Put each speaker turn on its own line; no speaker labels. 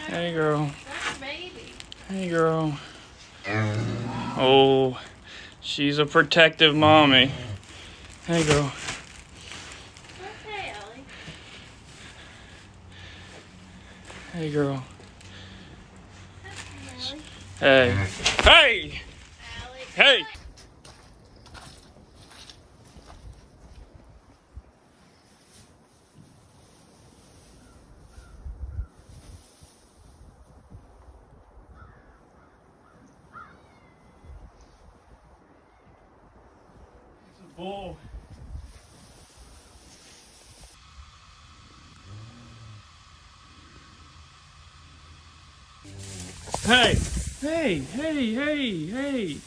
Hey, girl.
That's baby.
Hey, girl. Oh, she's a protective mommy. Hey, girl.
Okay, Ellie.
Hey, girl.
Ellie.
Hey. Hey!
Ellie.
Hey! It's a bull. Hey! Hey! Hey! Hey! Hey!